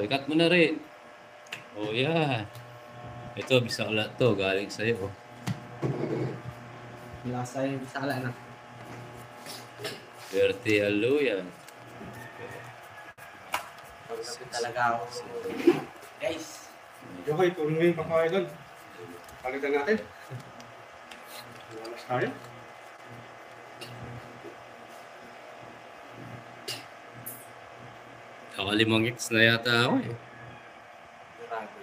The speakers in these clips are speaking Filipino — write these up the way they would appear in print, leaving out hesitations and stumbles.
Cut mo na rin. Oh, yan. Ito, bisala to. Galing sa'yo. Lasa yung bisala na. Verte halo yan. Pagkapit talaga ako. Guys. Okay, tulong mo yung kakain doon. Palitan natin. Lalas tayo. Nakalimang X na yata ako eh. Grabe.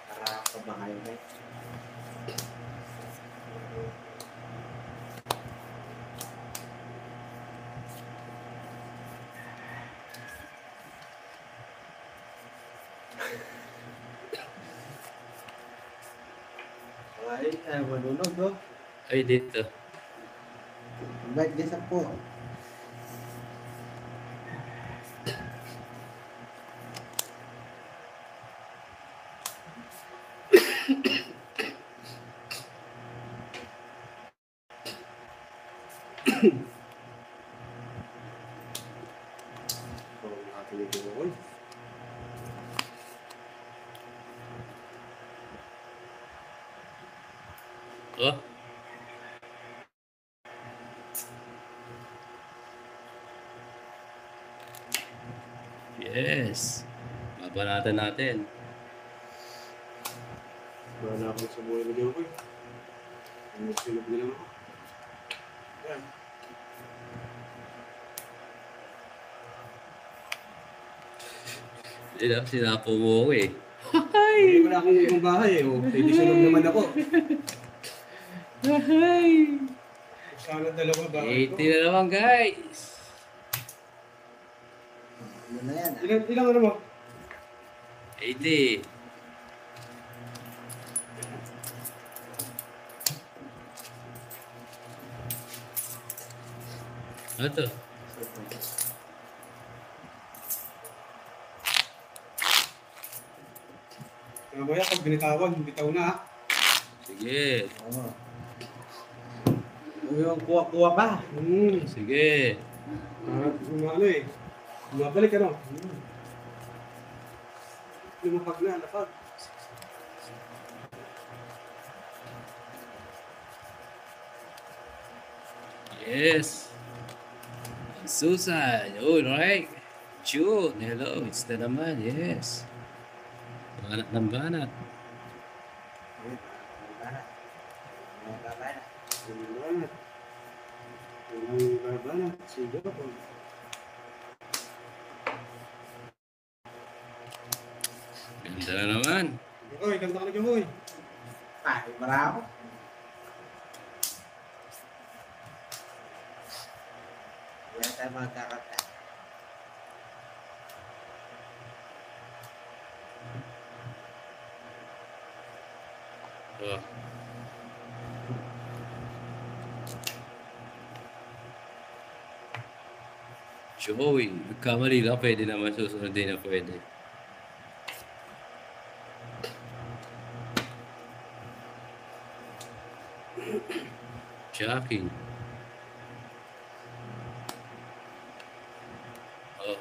Tara, pa ba kayo guys? Ay, manunog bro. Ay, dito. Ba't di sa po? Oh. Yes. Babanatan natin. Wala na ako sa buhay video ko eh. Silog na lang ako. Yan. Sinapo mo ako eh. Hindi wala akong ibang bahay eh. Hindi silog naman ako. Sana dalawa bahay ko. 80 na naman guys. Ano na yan? Ilang ano mo? 80. Ano to? Mamaya pag binitawan, bitaw na ha. Sige. Oo. Yung kuha-kuha pa. Sige. Ano eh. Mabalik ano. Lumapag na, lapag. Yes. Susan. All right. June. Hello. It's na naman. Yes. Banat ng banat. Ganda na naman. Oy, ganda ka na Joy. Ay, marami. Wala tayo magkakata. Oh. Joey, nagkamali lang. Pwede naman susunod din na pwede. Jackie. Oh.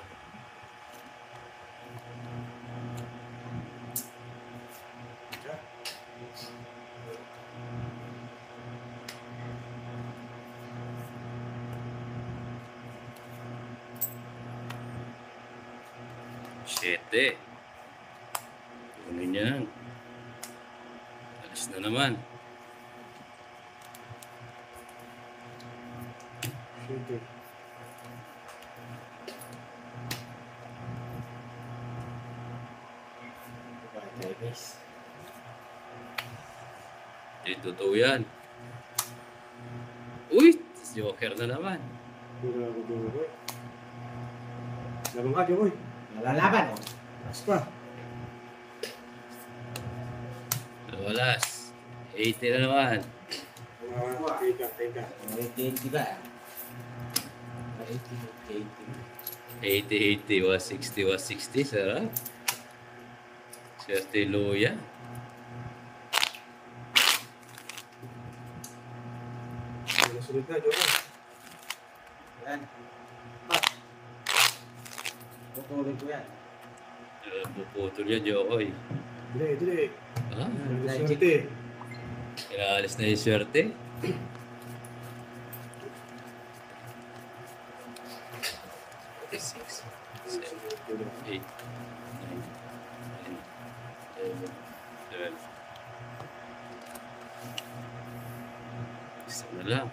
Siyete. Kunin yan. Alis na naman. Sige. Okay, guys. Hindi totoo yan. Uy! Joker na naman. Wala ako Joy. Labang ka Joy. Malalaban, oh. As pa. Nawalas. 80 na naman. Teka. May 80 ba? 80. 80, 160, 160. Sarap. Swerte luya. Sunod na Joy. yan. Putulin ko yan. Puputol yan, Jokoy. Dili. Ha? Swerte. Inaalis na yung swerte. Six, seven, 8, 9, 10, 11, 12. Isa na lang.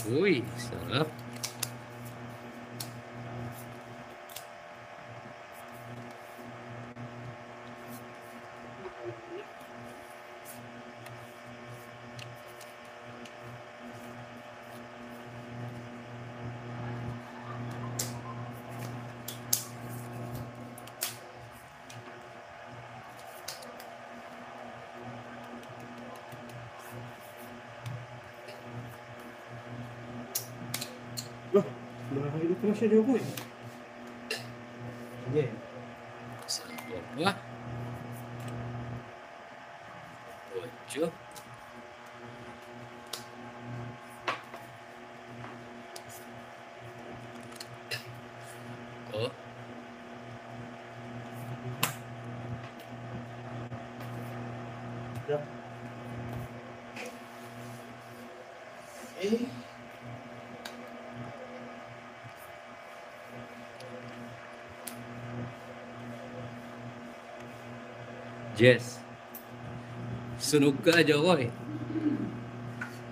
Uy, sarap. Nakakailit na siya, Jokoy. Sige. Sarap ba? 8. Oh. Yeah. Eh. Jess. Sunog ka, Jokoy.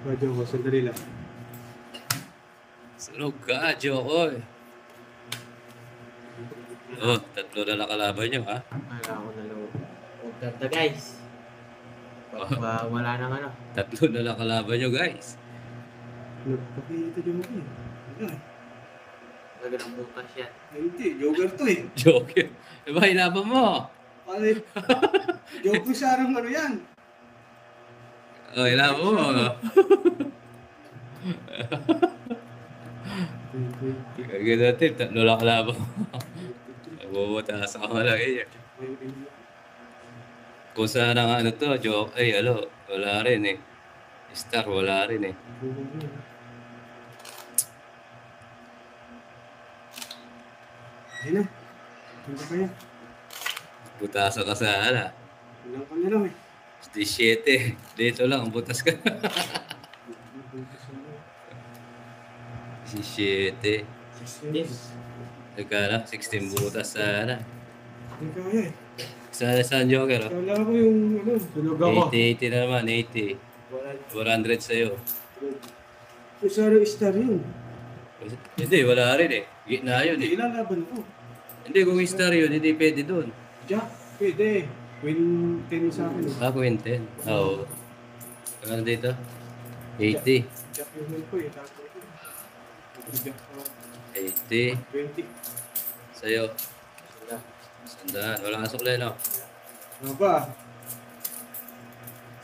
Radyo ko, sandali lang. Sunog ka, Jokoy. Oh, 3 na nakalaban nyo, ha? Wala ako na loob. Huwag ganda guys. Pag wala nang ano. 3 na nakalaban nyo, guys. Nagpakita, Jokoy. Ayan. Talaga ng butas yan. Hindi, joker to eh. Joker. Diba, hinaban mo? Palit. Jokoy sa arang ano yan. Oh, hinaban mo. Kaya natin, 3 na nakalaban mo. Nagbubutas ako malaki niya. Kung saan ang ano to, joke, ay, wala rin eh. Star, wala rin eh. Hindi na. Hindi ka kaya. Butasa ka sa ala. Ilang ka na lang eh. 17. Dito lang, butas ka. 17. 16. Nagkala, 16 butas sana. Hindi kaya eh. Saan Joker? Oh? Kala ko yung ano. Tulog ako. 80 na naman, 80. 400 sa'yo. Yung sa arang star yun. Hindi, wala rin eh. Gitna yun Hindi, eh. ilalaban ko. Hindi, kung star yun, hindi pwede doon. Jack, pwede. Win 10 sa akin. eh. Ako yung 10. Oo. Ano dito? 80. Jack yung win ko eh. Tapos ito. Jack 80. 20. Sa'yo. Sandaan. Wala kang suklay, no? Ano ba?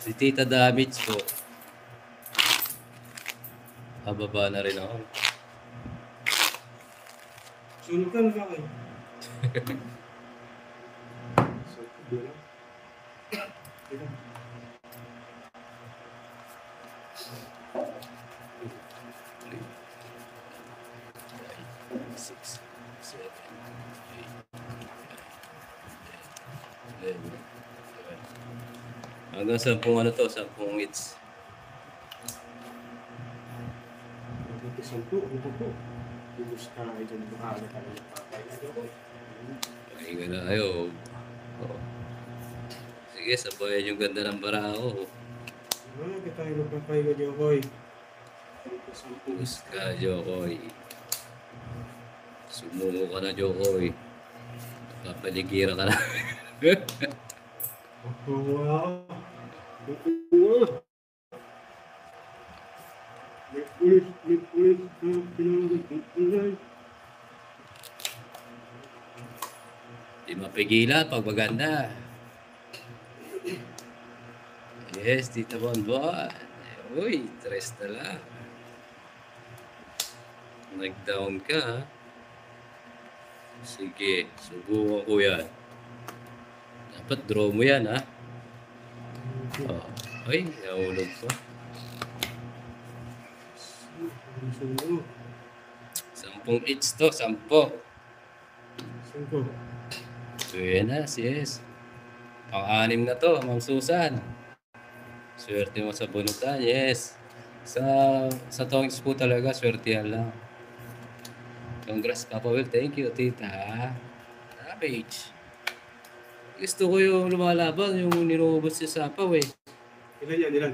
Si Tita Damage ko. Kababa na rin ako. Sunod ka na kayo. So, dito. Dito. 6, 7, 8, 9, 10, 11, 12. Hanggang 10 ano to, 10 hits. Dito sa ito. Ano po? Gusto ka na dyan. Baka na tayo napapay na ako. Pahinga na kayo. Oh. Sige, sabayan yung ganda ng barako. Ka tayo magpapay ka, Jokoy. Dito sa ito. Pus ka, Jokoy. Sumuko ka na, Jokoy. Papaligira ka na. Wow! Wow! Ulit. Di mapigilan pag maganda. Yes, Tita Bonbon. Uy, 3 na lang. Nag-down ka, ha? Sige, subukan ko yan. Dapat draw mo yan, ha? Oh. Ay, nahulog pa. Gusto mo. 10 each to, 10. 5. Buenas, yes. Pang-anim na to, Ma'am Susan. Swerte mo sa bunutan, yes. Sa Tongs po talaga, swertehan lang. Congrats, Papa Will. Thank you, tita. Ravage. Gusto ko yung lumalaban, yung nirobot si Sapaw eh. Ilan yan, ilan?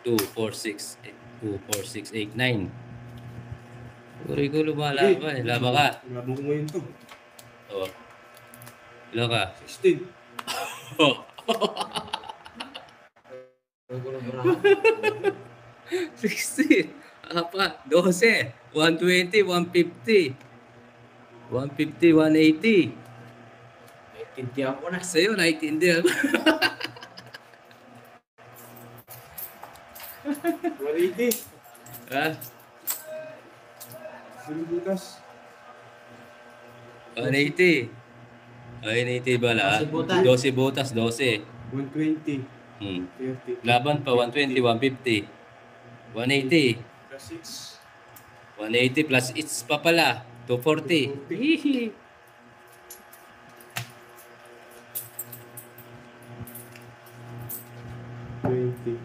2, 4, 6, 2, 4, 6, 8, 9. Uri ko lumalaban eh. Laban ka. Laban ko ngayon to. Oh. Ilan ka? 16. Oh. Gulo mo lang. 16. Apa, 12. 120, 150. 150, 180. Naiintindihan ko na. Sa'yo, naiintindihan mo. 180. Ha? Sino butas? 180. 180 ba lahat? 12 butas, 12. 120. 30. Laban pa, 120, 150. 180. Plus 180 plus each pa pala. 240. Hihi. $6. 20.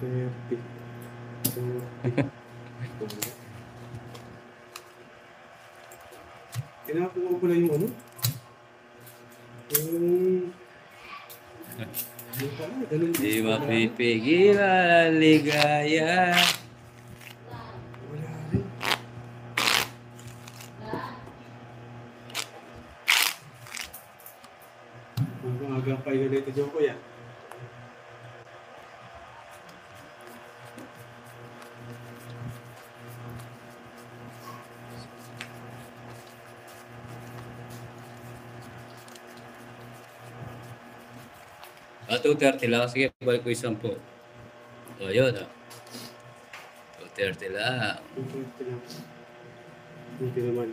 30. 40. Kinakuha ko pala yung ano? Yung pala, ganun din. Di mapipigilan ang ligaya. Wala rin. Aga pa yung ulit yung kuya. Ah, 230 lang. Sige, balik ko yung 10. O, yun ah. 230 lang. 220 lang. 20 naman.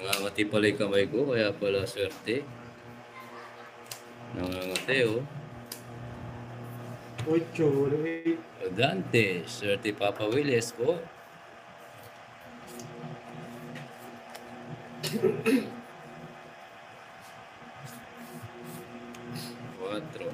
Nangangati pala yung kamay ko, kaya pala swerte. Nangangati oh. 8, wala 8. O Dante, swerte Papa Willis po. Cuatro.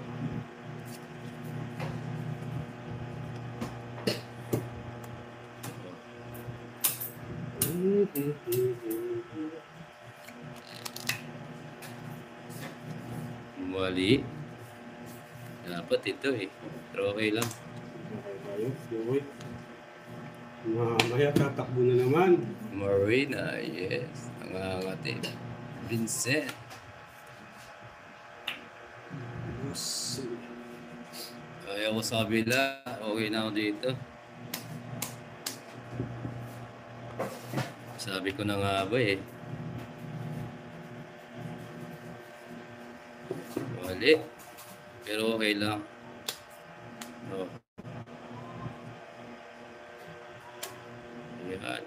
Mali. Dapat ito eh. Pero okay lang. Okay tayo, okay. Mamaya tatakbo na naman. Marina, yes. Nangangati. Vincent. Ayaw ko sa kabila. Okay na ako dito. Sabi ko na nga ba eh. Mali. Pero okay lang. Oh. Yan.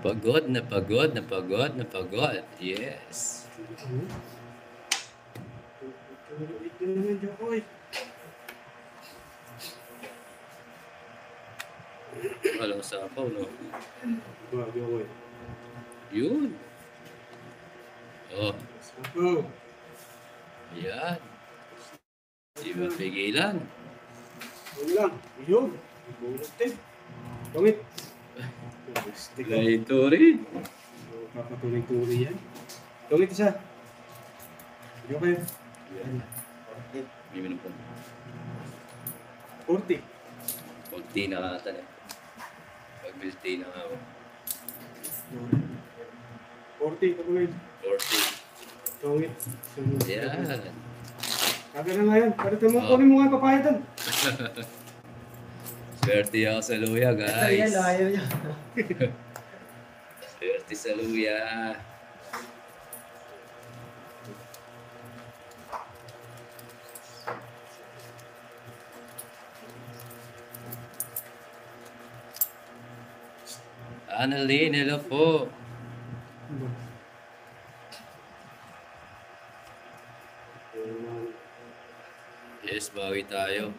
Pagod na pagod na pagod na pagod. Yes. Ito naman dyan ko eh. Walang sapaw, no? Bago ako eh. Yun. Oh, Sapaw. yan. Di ba pigilan? Yun lang. Yun. Bulot eh. Pangit. Stick up. Ito rin. Papatuloy-tuloy yan. Tungit isa. Hindi kayo. Yan. May minum po. 40. Pagti na kata na. Pag-bilti na ako. 40. Kapagay. 40. Tungit. Yan. Kaya na nga yan. Palitan mo. Oh. Kunin mo nga papayadan. Swerte ako sa luya, guys. Ayan, ayaw niya. Swerte sa luya. Annalyn, hello po. Yes, bawi tayo.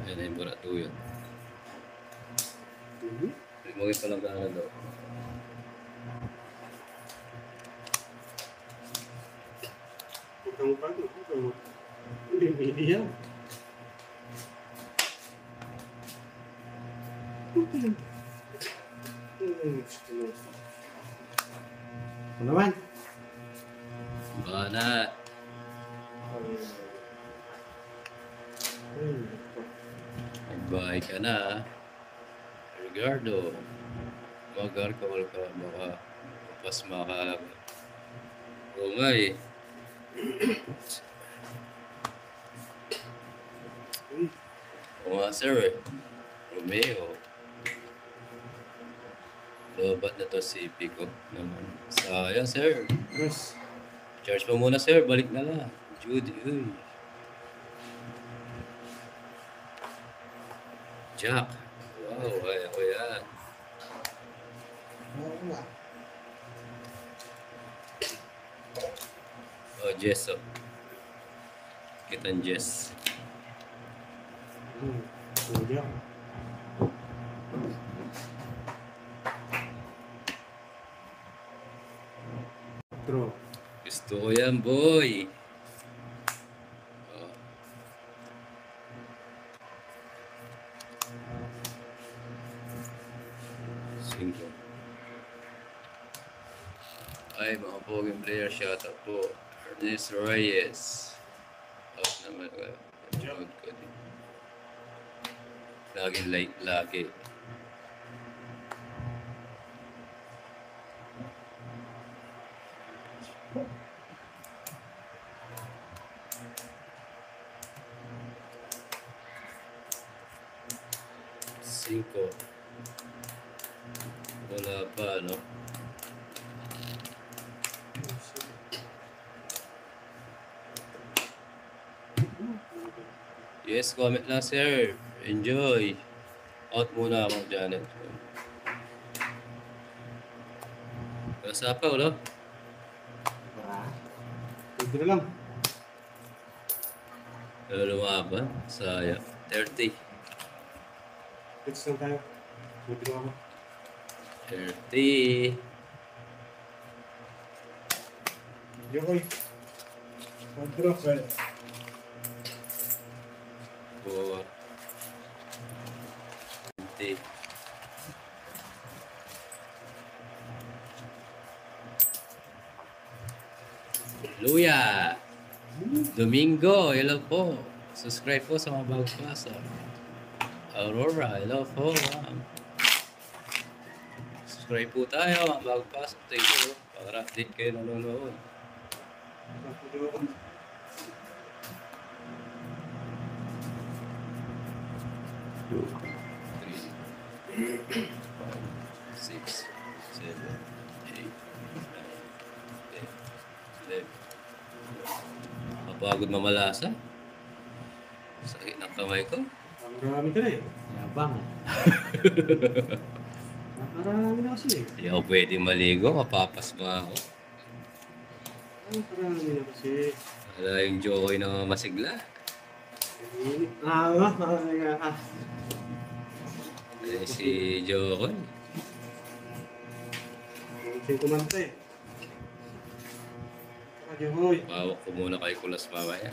Ayan na yung burato yun. Limawin pa lang gano'n daw. Huwag kang pagod. Huwag kang hindi yan. Ano naman? Banat. Magbahay ka na. Ricardo. Magarkawal ka. Baka pas makalag. Oo nga eh. Oo nga sir eh. Romeo. Lobat na to si Pico naman. Sayang sir. Yes. Charge pa muna sir. Balik na lang. Judy. Uy. Jack. Wow. Kaya ko yan. Oo nga. Oh, Jess. Oh. Kitang Jess. Kuya. True. Gusto ko yan, boy. Oh. Cinco. Ay, mga poging player, shout out po. Ernest Reyes. Out naman. Joke ko din. Lagi late, lagi. Cinco. Wala pa, no? Yes, comment lang, sir. Enjoy. Out muna ako, Janet. Kasa pa, ulo? Para. Pwede na lang. Lumaban. Sayang. 30. Let's lang tayo. Pwede na ako. 30. Yokoy. Pag-draw ka. 4. 20. Luya. Domingo, hello po. Subscribe po sa mga bagong klasa. Aurora, hello po. Subscribe po tayo, mga bagong pasok. Thank you. Para update kayo nanonood. Pwede ako. 2, 3, 4, 5, 6, 7, 8, 9, 10, 11. Mapagod mamalasa. Sakit ng kamay ko. Marami ka na eh. Yabang. Marami na kasi eh. Hindi ako pwede maligo, mapapasma ako. Marami na kasi. Wala yung jokoy na masigla. Marami ka. Eh, si Jokoy. Siya kumanta eh. Yokoy. Bawak ko muna kay Kulas mamaya.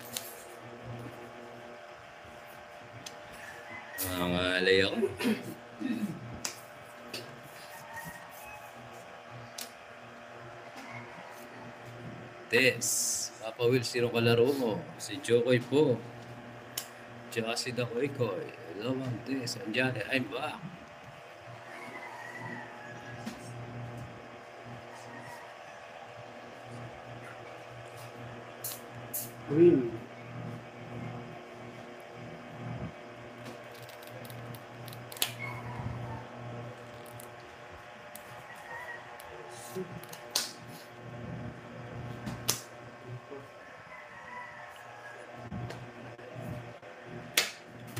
Nangangalay ako. Tess, Papa Will, sino kalaro mo? Si Jokoy po. Tsaka si Dakoy Koy. Hello, Ma'am Tess. Andiyan, I'm back. Green.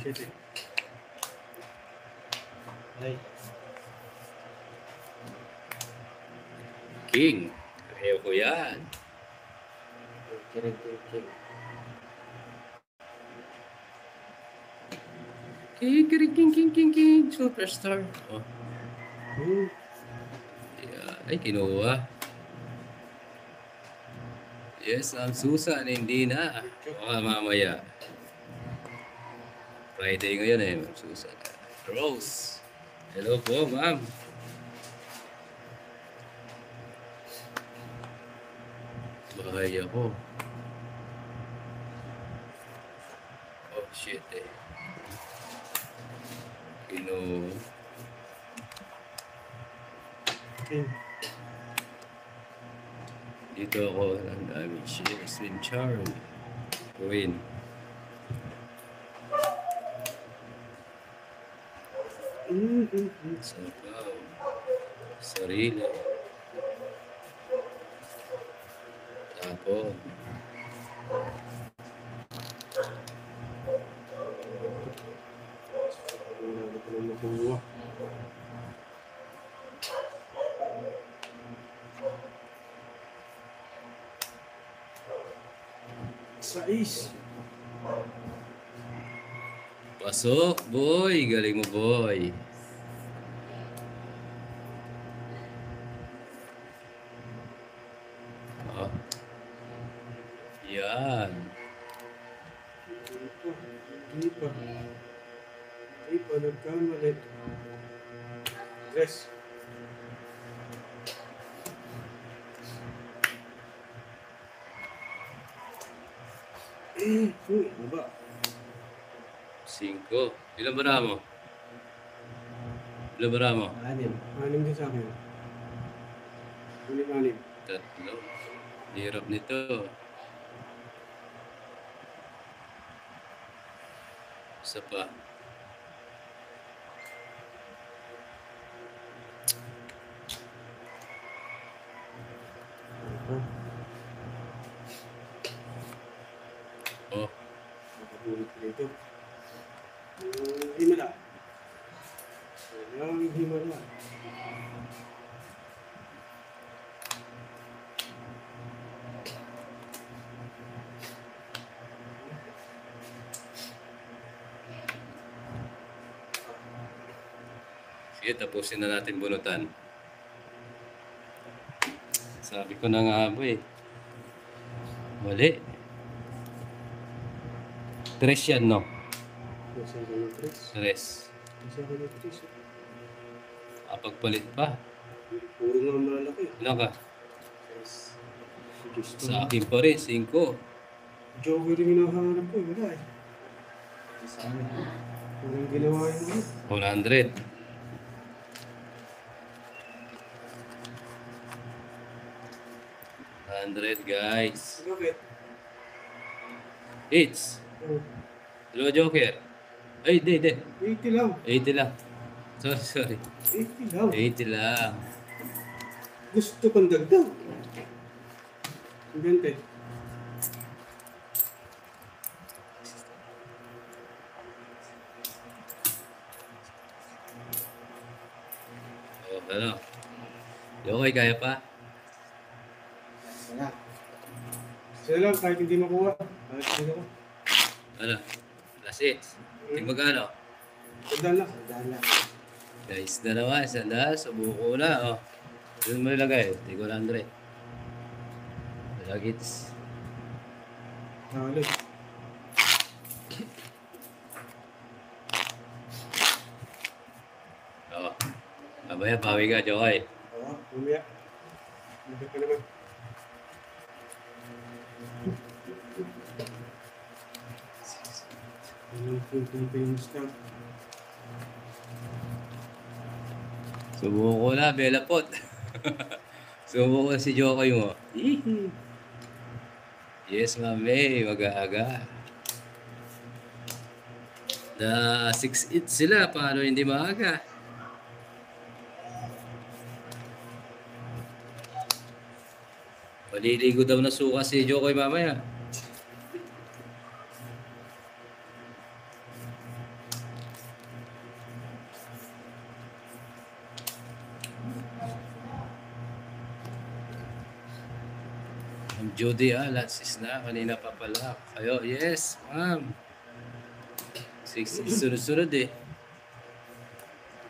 Siete. Ay. King. Ayaw ko yan. King. King. Superstar. Oh, Hmm. yeah. Ay, kinuha. Yes, ang Susan, hindi na. Baka mamaya. Friday ngayon eh, Ma'am Susan. Rose. Hello po, ma'am. Bahay ako. Oh, shit eh. King. Dito ako ng damage. Yes, with charm. Queen. Sabaw. Sarili. Tapon. Wala ko lang makuha. Sais. Pasok, boy. Galing mo, boy. Oh. Yan. Hindi pa. Nagkamali. Dress. Uy, baba. 5. Ilan ba mo? Ilan ba mo? 6. Anim din sa akin. Anim. 3. Hirap nito. Isa pa. Oh, Nakabulit dito. Himala. Walang himala. sige, tapusin na natin bunutan. Sabi ko na nga po eh. Mali. 3 yan, no? Nasa akin yung dress. 3. Nasa akin yung dress. Kapagpalit pa. Puro nga malalaki. Ano ka? Gusto. Sa akin pa rin, 5. Joker yung hinahanap ko. Wala eh. Sana. Walang ginawa yun. 100. 100, guys. Bakit? Hits. Oh, Dalawa joker. Ay, di. 80 lang. 80 lang. Sorry. 80 lang. 80 lang. Gusto kang dagdag. 20. Oh, ano? Okay, kaya pa? Wala. Sila lang, kahit hindi makuha. Kahit hindi ako. Ano? Last hits. Tingnan magkano? Tandaan lang. Sandaan lang. Guys, na naman. Sanda. Subuko na. Oh. Doon mo ilagay. Hindi ko 100. Lagits. Halos. Oo. Mamaya, pawi ka, Jokoy. Oo, mamaya. Bakit ka naman? Yung stamp. Subuko na, Bella Pot. Subuko na si Jokoy mo. Hihi. Yes, mami. Mag-aaga. Na 6-8 sila. Paano hindi maaga? Paliligo daw na suka si Jokoy mamaya. Ma'am Judy, latsis na. Kanina pa pala. Kayo, yes, ma'am. Sunod-sunod eh.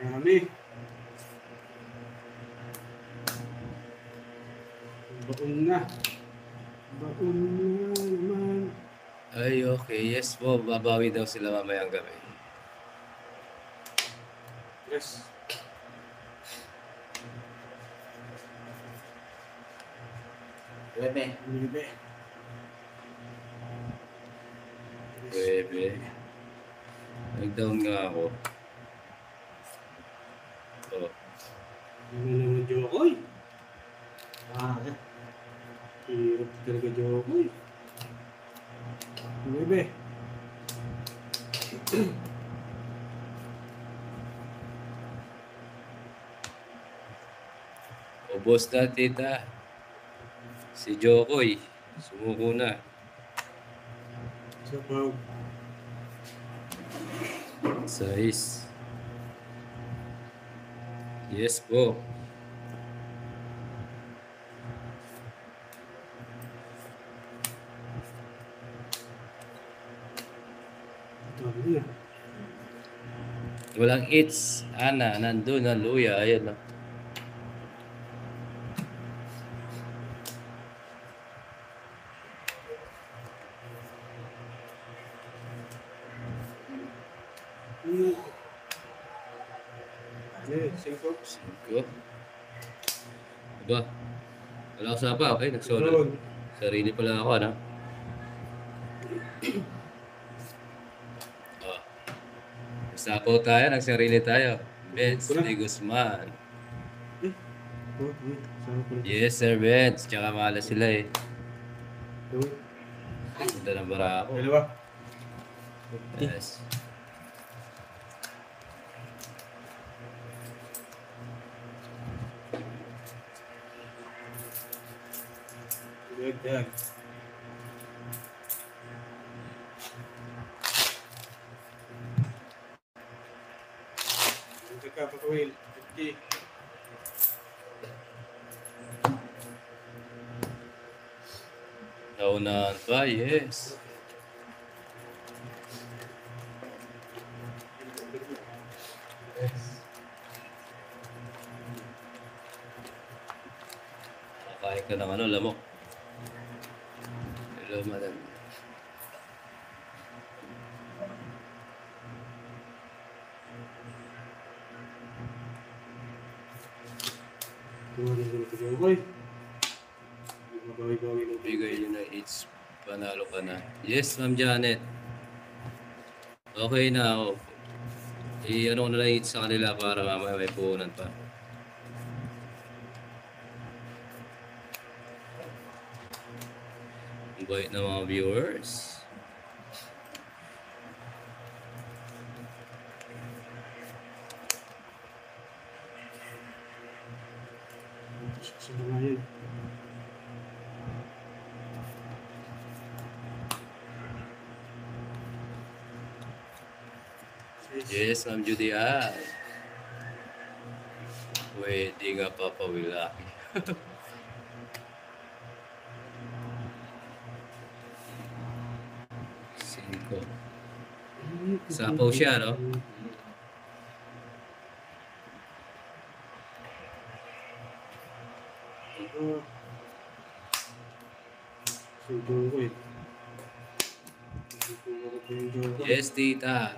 Marami. Baon na. Baon na naman. Ay, okay. Yes po, babawi daw sila mamayang gabi. Yes. Bebe. Bebe. Bebe. Nag-down nga ako. Oh. Ano naman Jokoy? Ah, Hirap talaga Jokoy. Bebe. Ubos na, tita. Si Jokoy. Sumuko na. Sa pag. Size. Yes po. Ano na? Walang its. Ana, nandun na luya. Ayan na. Ano? Eh, 5. 5. Aba. Wala ko sa pa. Okay, nag-solo. Ron. Sarili pala ako, ano? Oh. Sapo tayo, nagsarili tayo. Vince de Guzman. Oh, sama ko na. Yes, sir, Vince. Tsaka mahala sila eh. Ito. Punta ng bara ako. Dalawa. Yes. Dagdag. Dito ka, Patuwil. 50. Naunahan pa, yes. Kakain ka ng ano, lamok. Hello, madam. Tumarin ko na ito, Jokoy. Magawi-gawi ng Bigay nyo na each. Panalo ka na. Yes, Ma'am Janet. Okay na ako. I-ano ko na lang each sa kanila para mamaya may puhunan pa. Invite na mga viewers. sa mga yun. Yes, Ma'am Judy. Pwede nga papawilaki. Cinco. Sapaw siya, no? Sugong ko eh. Yes, tita.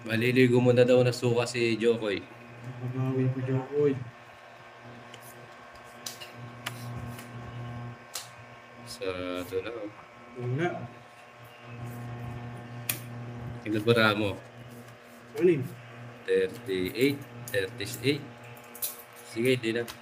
Maliligo mo na daw na suka si Jokoy. Magawin ko Jokoy. Sa ito na. Wala. Kinabara mo. Ano yun? 38. 38. Sige, di na.